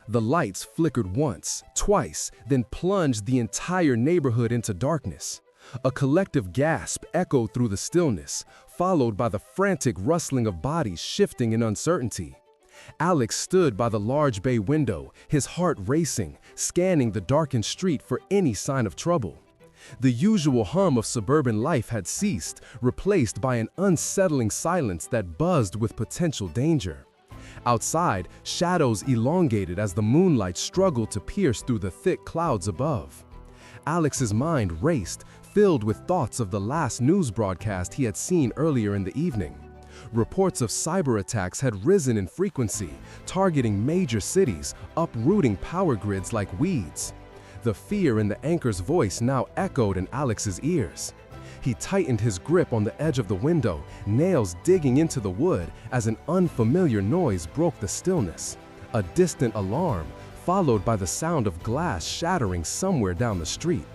The lights flickered once, twice, then plunged the entire neighborhood into darkness. A collective gasp echoed through the stillness, followed by the frantic rustling of bodies shifting in uncertainty. Alex stood by the large bay window, his heart racing, scanning the darkened street for any sign of trouble. The usual hum of suburban life had ceased, replaced by an unsettling silence that buzzed with potential danger. Outside, shadows elongated as the moonlight struggled to pierce through the thick clouds above. Alex's mind raced, filled with thoughts of the last news broadcast he had seen earlier in the evening. Reports of cyber attacks had risen in frequency, targeting major cities, uprooting power grids like weeds. The fear in the anchor's voice now echoed in Alex's ears. He tightened his grip on the edge of the window, nails digging into the wood as an unfamiliar noise broke the stillness. A distant alarm, followed by the sound of glass shattering somewhere down the street.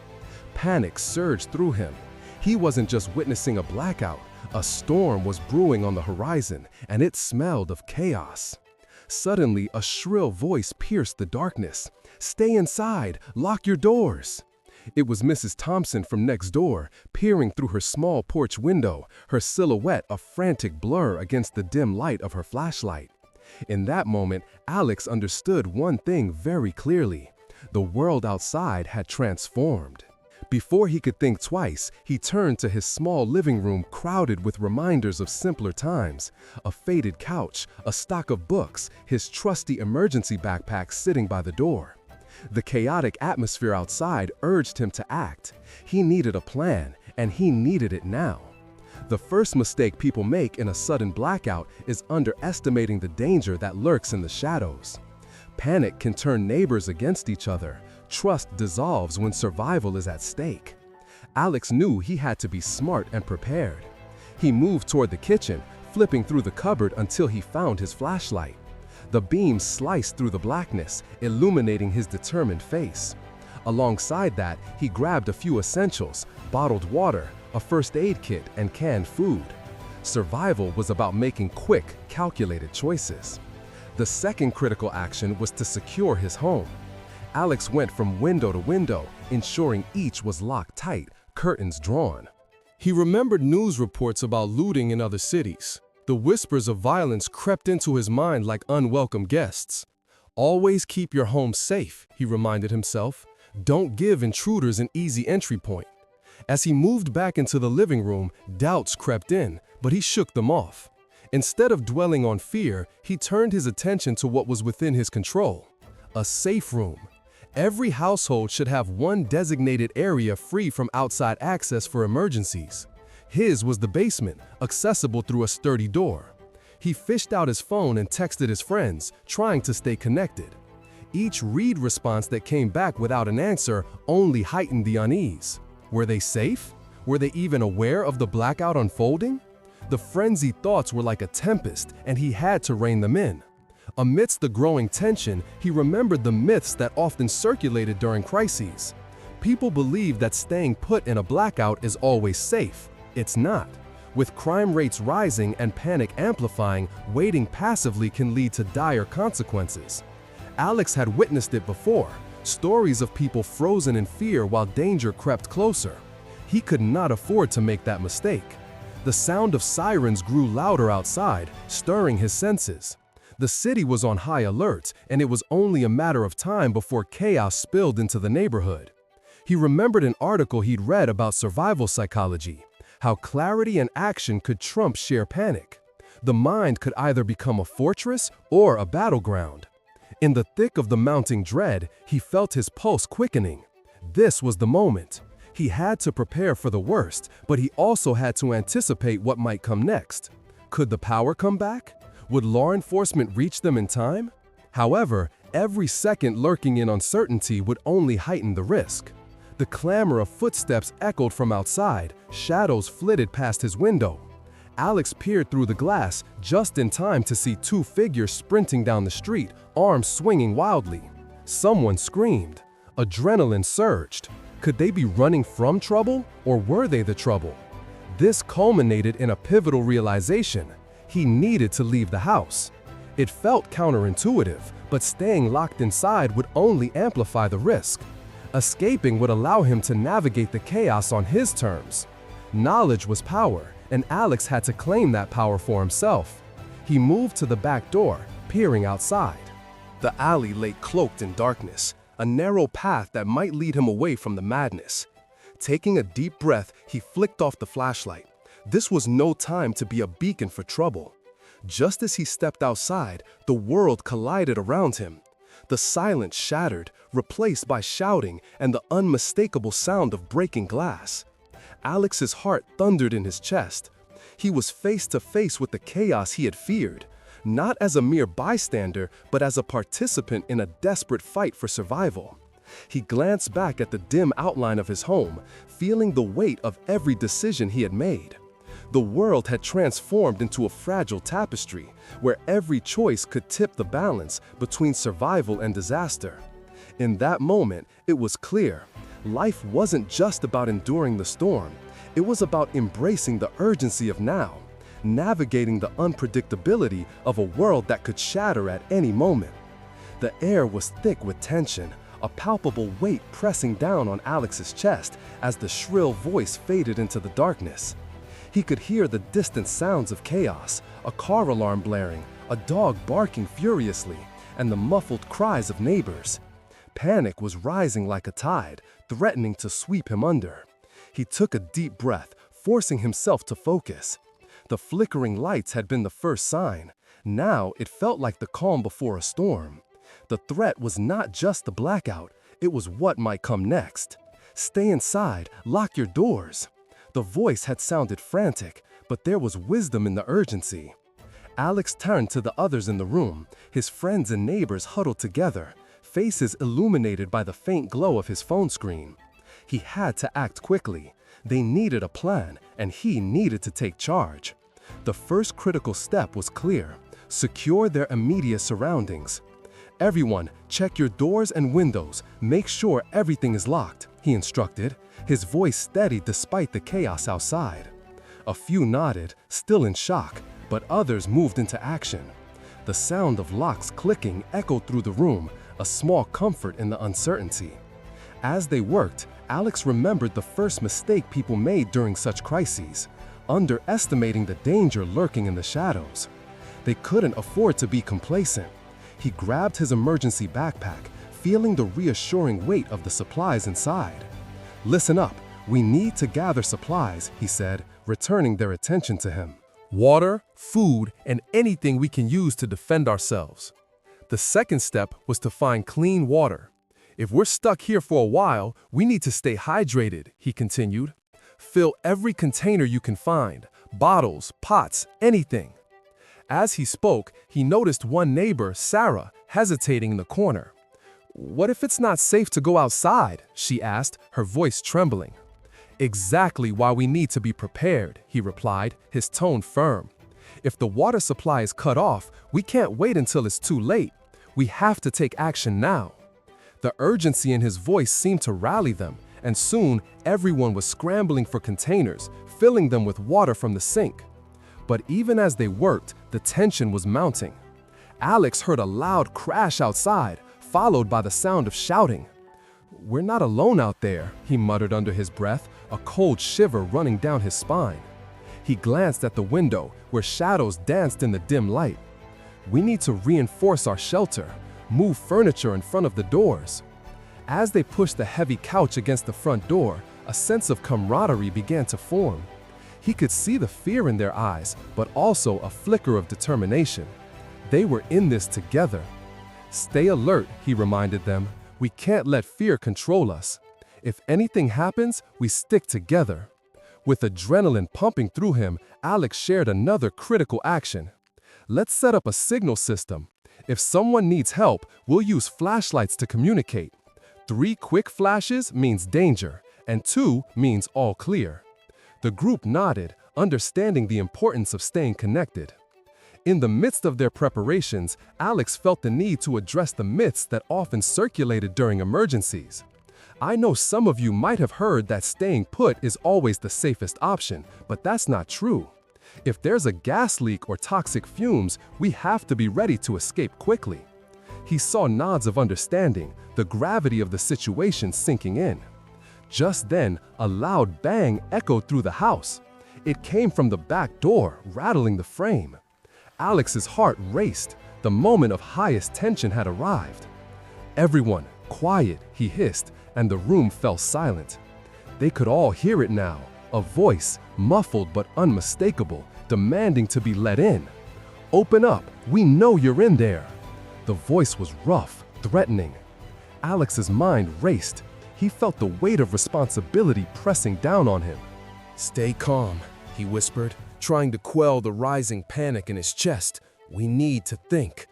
Panic surged through him. He wasn't just witnessing a blackout. A storm was brewing on the horizon, and it smelled of chaos. Suddenly, a shrill voice pierced the darkness. "Stay inside! Lock your doors!" It was Mrs. Thompson from next door, peering through her small porch window, her silhouette a frantic blur against the dim light of her flashlight. In that moment, Alex understood one thing very clearly. The world outside had transformed. Before he could think twice, he turned to his small living room crowded with reminders of simpler times. A faded couch, a stock of books, his trusty emergency backpack sitting by the door. The chaotic atmosphere outside urged him to act. He needed a plan, and he needed it now. The first mistake people make in a sudden blackout is underestimating the danger that lurks in the shadows. Panic can turn neighbors against each other. Trust dissolves when survival is at stake. Alex knew he had to be smart and prepared. He moved toward the kitchen, flipping through the cupboard until he found his flashlight. The beam sliced through the blackness, illuminating his determined face. Alongside that, he grabbed a few essentials: bottled water, a first aid kit, and canned food. Survival was about making quick, calculated choices. The second critical action was to secure his home. Alex went from window to window, ensuring each was locked tight, curtains drawn. He remembered news reports about looting in other cities. The whispers of violence crept into his mind like unwelcome guests. Always keep your home safe, he reminded himself. Don't give intruders an easy entry point. As he moved back into the living room, doubts crept in, but he shook them off. Instead of dwelling on fear, he turned his attention to what was within his control. A safe room. Every household should have one designated area free from outside access for emergencies. His was the basement, accessible through a sturdy door. He fished out his phone and texted his friends, trying to stay connected. Each read response that came back without an answer only heightened the unease. Were they safe? Were they even aware of the blackout unfolding? The frenzied thoughts were like a tempest, and he had to rein them in. Amidst the growing tension, he remembered the myths that often circulated during crises. People believe that staying put in a blackout is always safe. It's not. With crime rates rising and panic amplifying, waiting passively can lead to dire consequences. Alex had witnessed it before, stories of people frozen in fear while danger crept closer. He could not afford to make that mistake. The sound of sirens grew louder outside, stirring his senses. The city was on high alert, and it was only a matter of time before chaos spilled into the neighborhood. He remembered an article he'd read about survival psychology, how clarity and action could trump sheer panic. The mind could either become a fortress or a battleground. In the thick of the mounting dread, he felt his pulse quickening. This was the moment. He had to prepare for the worst, but he also had to anticipate what might come next. Could the power come back? Would law enforcement reach them in time? However, every second lurking in uncertainty would only heighten the risk. The clamor of footsteps echoed from outside, shadows flitted past his window. Alex peered through the glass just in time to see two figures sprinting down the street, arms swinging wildly. Someone screamed. Adrenaline surged. Could they be running from trouble, or were they the trouble? This culminated in a pivotal realization. He needed to leave the house. It felt counterintuitive, but staying locked inside would only amplify the risk. Escaping would allow him to navigate the chaos on his terms. Knowledge was power, and Alex had to claim that power for himself. He moved to the back door, peering outside. The alley lay cloaked in darkness, a narrow path that might lead him away from the madness. Taking a deep breath, he flicked off the flashlight. This was no time to be a beacon for trouble. Just as he stepped outside, the world collided around him. The silence shattered, replaced by shouting and the unmistakable sound of breaking glass. Alex's heart thundered in his chest. He was face to face with the chaos he had feared, not as a mere bystander, but as a participant in a desperate fight for survival. He glanced back at the dim outline of his home, feeling the weight of every decision he had made. The world had transformed into a fragile tapestry, where every choice could tip the balance between survival and disaster. In that moment, it was clear. Life wasn't just about enduring the storm. It was about embracing the urgency of now, navigating the unpredictability of a world that could shatter at any moment. The air was thick with tension, a palpable weight pressing down on Alex's chest as the shrill voice faded into the darkness. He could hear the distant sounds of chaos, a car alarm blaring, a dog barking furiously, and the muffled cries of neighbors. Panic was rising like a tide, threatening to sweep him under. He took a deep breath, forcing himself to focus. The flickering lights had been the first sign. Now it felt like the calm before a storm. The threat was not just the blackout, it was what might come next. Stay inside, lock your doors. The voice had sounded frantic, but there was wisdom in the urgency. Alex turned to the others in the room, his friends and neighbors huddled together, faces illuminated by the faint glow of his phone screen. He had to act quickly. They needed a plan, and he needed to take charge. The first critical step was clear: secure their immediate surroundings. "Everyone, check your doors and windows. Make sure everything is locked," he instructed, his voice steady despite the chaos outside. A few nodded, still in shock, but others moved into action. The sound of locks clicking echoed through the room, a small comfort in the uncertainty. As they worked, Alex remembered the first mistake people made during such crises: underestimating the danger lurking in the shadows. They couldn't afford to be complacent. He grabbed his emergency backpack, feeling the reassuring weight of the supplies inside. "Listen up, we need to gather supplies," he said, returning their attention to him. "Water, food, and anything we can use to defend ourselves." The second step was to find clean water. "If we're stuck here for a while, we need to stay hydrated," he continued. "Fill every container you can find, bottles, pots, anything." As he spoke, he noticed one neighbor, Sarah, hesitating in the corner. "What if it's not safe to go outside?" she asked, her voice trembling. "Exactly why we need to be prepared," he replied, his tone firm. "If the water supply is cut off, we can't wait until it's too late. We have to take action now." The urgency in his voice seemed to rally them, and soon everyone was scrambling for containers, filling them with water from the sink. But even as they worked, the tension was mounting. Alex heard a loud crash outside, followed by the sound of shouting. "We're not alone out there," he muttered under his breath, a cold shiver running down his spine. He glanced at the window, where shadows danced in the dim light. "We need to reinforce our shelter, move furniture in front of the doors." As they pushed the heavy couch against the front door, a sense of camaraderie began to form. He could see the fear in their eyes, but also a flicker of determination. They were in this together. "Stay alert," he reminded them. "We can't let fear control us. If anything happens, we stick together." With adrenaline pumping through him, Alex shared another critical action. "Let's set up a signal system. If someone needs help, we'll use flashlights to communicate. 3 quick flashes means danger, and 2 means all clear." The group nodded, understanding the importance of staying connected. In the midst of their preparations, Alex felt the need to address the myths that often circulated during emergencies. "I know some of you might have heard that staying put is always the safest option, but that's not true. If there's a gas leak or toxic fumes, we have to be ready to escape quickly." He saw nods of understanding, the gravity of the situation sinking in. Just then, a loud bang echoed through the house. It came from the back door, rattling the frame. Alex's heart raced. The moment of highest tension had arrived. "Everyone, quiet," he hissed, and the room fell silent. They could all hear it now, a voice, muffled but unmistakable, demanding to be let in. "Open up, we know you're in there." The voice was rough, threatening. Alex's mind raced. He felt the weight of responsibility pressing down on him. "Stay calm," he whispered, trying to quell the rising panic in his chest. "We need to think."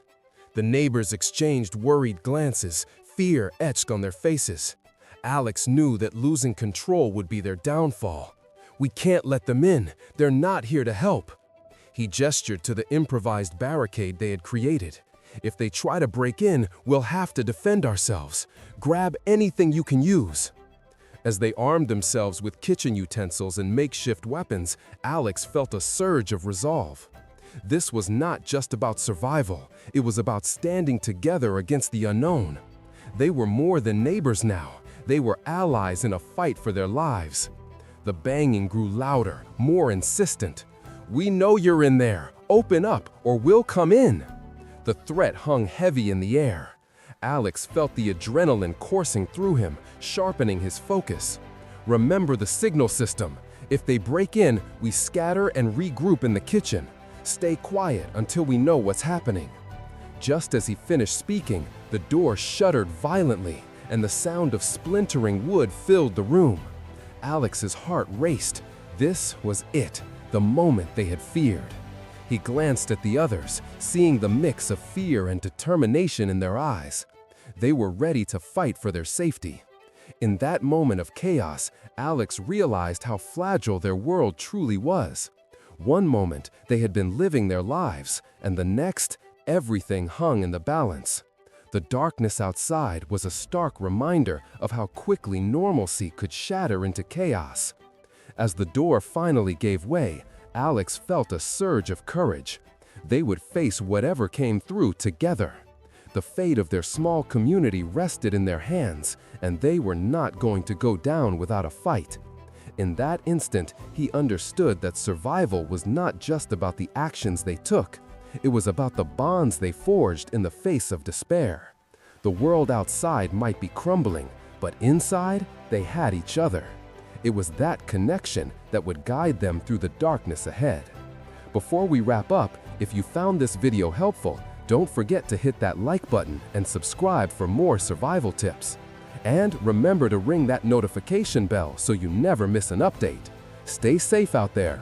The neighbors exchanged worried glances, fear etched on their faces. Alex knew that losing control would be their downfall. "We can't let them in. They're not here to help." He gestured to the improvised barricade they had created. "If they try to break in, we'll have to defend ourselves. Grab anything you can use." As they armed themselves with kitchen utensils and makeshift weapons, Alex felt a surge of resolve. This was not just about survival, it was about standing together against the unknown. They were more than neighbors now, they were allies in a fight for their lives. The banging grew louder, more insistent. "We know you're in there! Open up, or we'll come in!" The threat hung heavy in the air. Alex felt the adrenaline coursing through him, sharpening his focus. "Remember the signal system. If they break in, we scatter and regroup in the kitchen. Stay quiet until we know what's happening." Just as he finished speaking, the door shuddered violently, and the sound of splintering wood filled the room. Alex's heart raced. This was it, the moment they had feared. He glanced at the others, seeing the mix of fear and determination in their eyes. They were ready to fight for their safety. In that moment of chaos, Alex realized how fragile their world truly was. One moment, they had been living their lives, and the next, everything hung in the balance. The darkness outside was a stark reminder of how quickly normalcy could shatter into chaos. As the door finally gave way, Alex felt a surge of courage. They would face whatever came through together. The fate of their small community rested in their hands, and they were not going to go down without a fight. In that instant, he understood that survival was not just about the actions they took. It was about the bonds they forged in the face of despair. The world outside might be crumbling, but inside, they had each other. It was that connection that would guide them through the darkness ahead. Before we wrap up, if you found this video helpful, don't forget to hit that like button and subscribe for more survival tips. And remember to ring that notification bell so you never miss an update. Stay safe out there.